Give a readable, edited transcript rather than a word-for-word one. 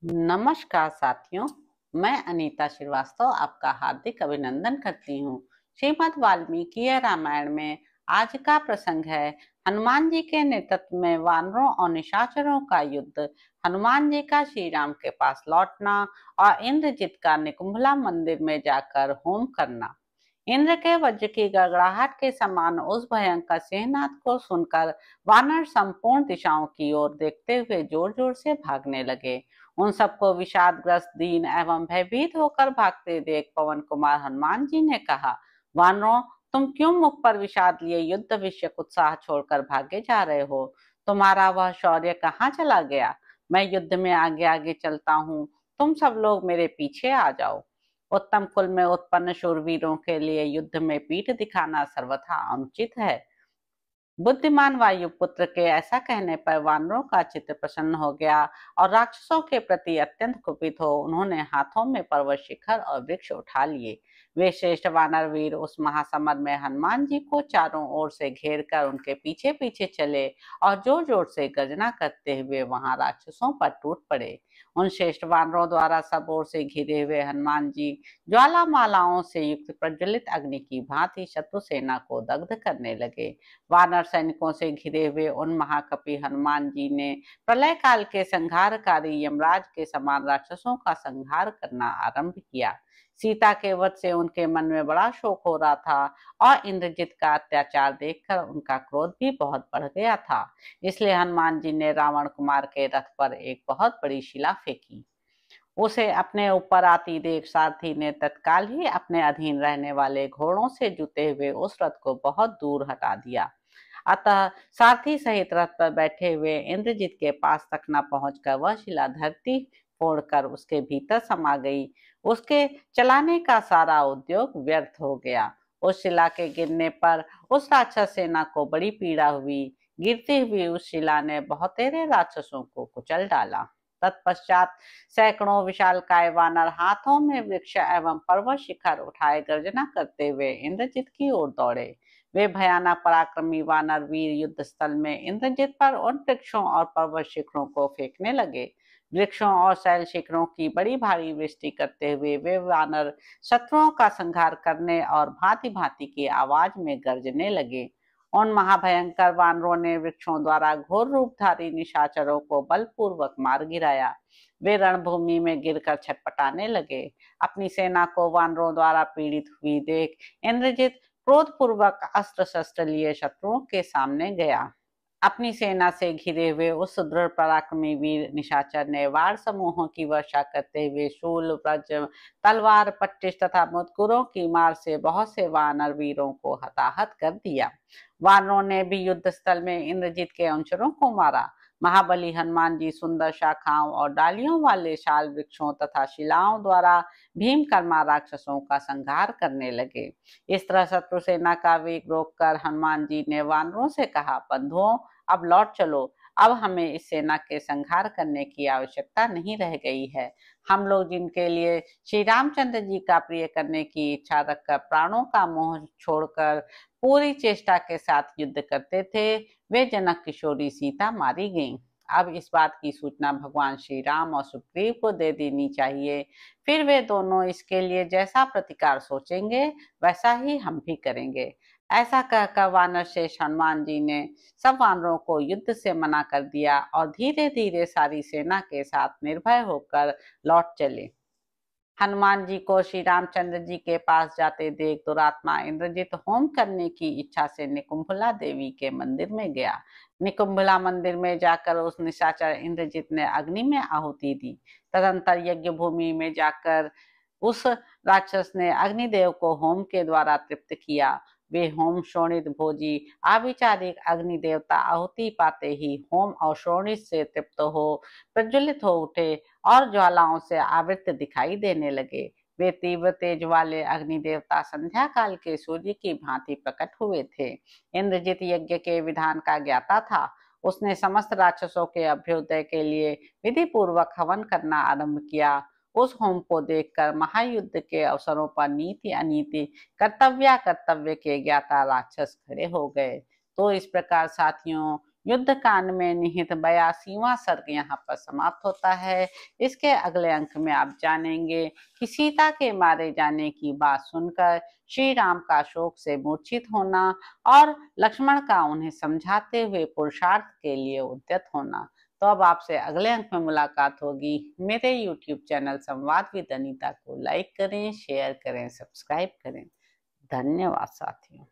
नमस्कार साथियों, मैं अनीता श्रीवास्तव आपका हार्दिक अभिनंदन करती हूँ। श्रीमद् वाल्मीकि रामायण में आज का प्रसंग है हनुमान जी के नेतृत्व में वानरों और निशाचरों का युद्ध, हनुमान जी का श्री राम के पास लौटना और इंद्रजित का निकुंभला मंदिर में जाकर होम करना। इंद्र के वज्र की गड़गड़ाहट के समान उस भयंकर सिंहनाद को सुनकर वानर संपूर्ण दिशाओं की ओर देखते हुए जोर जोर से भागने लगे। उन सबको विषादग्रस्त, दीन एवं भयभीत होकर भागते देख पवन कुमार हनुमान जी ने कहा, वानरों, तुम क्यों मुख पर विषाद लिए युद्ध विषयक उत्साह छोड़कर भागे जा रहे हो? तुम्हारा वह शौर्य कहाँ चला गया? मैं युद्ध में आगे आगे चलता हूँ, तुम सब लोग मेरे पीछे आ जाओ। उत्तम कुल में उत्पन्न शूरवीरों के लिए युद्ध में पीठ दिखाना सर्वथा अनुचित है। बुद्धिमान वायुपुत्र के ऐसा कहने पर वानरों का चित्त प्रसन्न हो गया और राक्षसों के प्रति अत्यंत कुपित हो उन्होंने हाथों में पर्वत शिखर और वृक्ष उठा लिए। वे श्रेष्ठ वानर वीर उस महासमर में हनुमान जी को चारों ओर से घेर कर उनके पीछे पीछे चले और जोर जोर से गर्जना करते हुए वहां राक्षसों पर टूट पड़े। उन श्रेष्ठ वानरों द्वारा सब ओर से घिरे हुए हनुमान जी ज्वाला मालाओं से युक्त प्रज्वलित अग्नि की भांति शत्रु सेना को दग्ध करने लगे। वानर सैनिकों से घिरे हुए उन महाकपि हनुमान जी ने प्रलय काल के संहारकारी यमराज के समान राक्षसों का संहार करना आरंभ किया। सीता के वध से उनके मन में बड़ा शोक हो रहा था और इंद्रजित का अत्याचार देखकर उनका क्रोध भी बहुत बढ़ गया था। इसलिए हनुमान जी ने रावण कुमार के रथ पर एक बहुत बड़ी शिला फेंकी। उसे अपने ऊपर आती देख सारथी ने तत्काल ही अपने अधीन रहने वाले घोड़ों से जुते हुए उस रथ को बहुत दूर हटा दिया। अतः सारथी सहित रथ पर बैठे हुए इंद्रजित के पास तक न पहुंचकर वह शिला धरती फोड़कर उसके भीतर समा गई। उसके चलाने का सारा उद्योग व्यर्थ हो गया। उस शिला के गिरने पर उस राक्षस सेना को बड़ी पीड़ा हुई। गिरती हुई उस शिला ने बहुतेरे राक्षसों को कुचल डाला। तत्पश्चात सैकड़ों विशालकाय वानर हाथों में वृक्ष एवं पर्वत शिखर उठाए गर्जना करते हुए इंद्रजित की ओर दौड़े। वे भयानक पराक्रमी वानर वीर युद्ध स्थल में इंद्रजित पर उन वृक्षों और पर्वत शिखरों को फेंकने लगे। वृक्षों और शैल शिखरों की बड़ी भारी वृष्टि करते हुए वे वानर शत्रुओं का संहार करने और भांति भांति की आवाज में गर्जने लगे। उन महाभयंकर वानरों ने वृक्षों द्वारा घोर रूपधारी निशाचरों को बलपूर्वक मार गिराया। वे रणभूमि में गिरकर छटपटाने लगे। अपनी सेना को वानरों द्वारा पीड़ित हुई देख इंद्रजित क्रोधपूर्वक अस्त्र शस्त्र लिए शत्रुओं के सामने गया। अपनी सेना से घिरे हुए उस दृढ़ पराक्रमी वीर निशाचर ने वार समूहों की वर्षा करते हुए शूल, वज्र, तलवार, पट्टिश तथा मुदगुरों की मार से बहुत से वानर वीरों को हताहत कर दिया। वानरों ने भी युद्ध स्थल में इंद्रजित के अनुचरों को मारा। महाबली हनुमान जी सुंदर शाखाओं और डालियों वाले शाल वृक्षों तथा शिलाओं द्वारा भीमकर्मा राक्षसों का संहार करने लगे। इस तरह शत्रु सेना का वेग रोककर हनुमान जी ने वानरों से कहा, बंधुओं, अब लौट चलो। अब हमें इस सेना के संहार करने की आवश्यकता नहीं रह गई है। हम लोग जिनके लिए श्री रामचंद्र जी का प्रिय करने की इच्छा रखकर प्राणों का मोह छोड़कर पूरी चेष्टा के साथ युद्ध करते थे, वे जनक किशोरी सीता मारी गईं। अब इस बात की सूचना भगवान श्री राम और सुग्रीव को दे देनी चाहिए। फिर वे दोनों इसके लिए जैसा प्रतिकार सोचेंगे वैसा ही हम भी करेंगे। ऐसा कहकर वानर शेष हनुमान जी ने सब वानरों को युद्ध से मना कर दिया और धीरे धीरे सारी सेना के साथ निर्भय होकर लौट चले। हनुमान जी को श्री रामचंद्र जी के पास जाते देख दुरात्मा इंद्रजित होम करने की इच्छा से निकुंभला देवी के मंदिर में गया। निकुंभला मंदिर में जाकर उस निशाचर इंद्रजित ने अग्नि में आहुति दी। तदंतर यज्ञ भूमि में जाकर उस राक्षस ने अग्निदेव को होम के द्वारा तृप्त किया। वे होम शोणित भोजी आविचारिक अग्नि देवता आहुति पाते ही होम और शोणित से तृप्त हो प्रज्वलित हो उठे और ज्वालाओं से आवृत दिखाई देने लगे। वे तीव्र तेज वाले अग्नि देवता संध्या काल के सूर्य की भांति प्रकट हुए थे। इंद्रजित यज्ञ के विधान का ज्ञाता था। उसने समस्त राक्षसों के अभ्युदय के लिए विधि पूर्वक हवन करना आरंभ किया। उस होम को देखकर महायुद्ध के अवसरों पर नीति अनीति, कर्तव्य कर्तव्य के ज्ञाता राक्षस खड़े हो गए। तो इस प्रकार साथियों, युद्ध कांड में निहित 82वां सर्ग यहाँ पर समाप्त होता है। इसके अगले अंक में आप जानेंगे कि सीता के मारे जाने की बात सुनकर श्री राम का शोक से मूर्छित होना और लक्ष्मण का उन्हें समझाते हुए पुरुषार्थ के लिए उद्यत होना। तो अब आपसे अगले अंक में मुलाकात होगी। मेरे YouTube चैनल संवाद विद अनीता को लाइक करें, शेयर करें, सब्सक्राइब करें। धन्यवाद साथियों।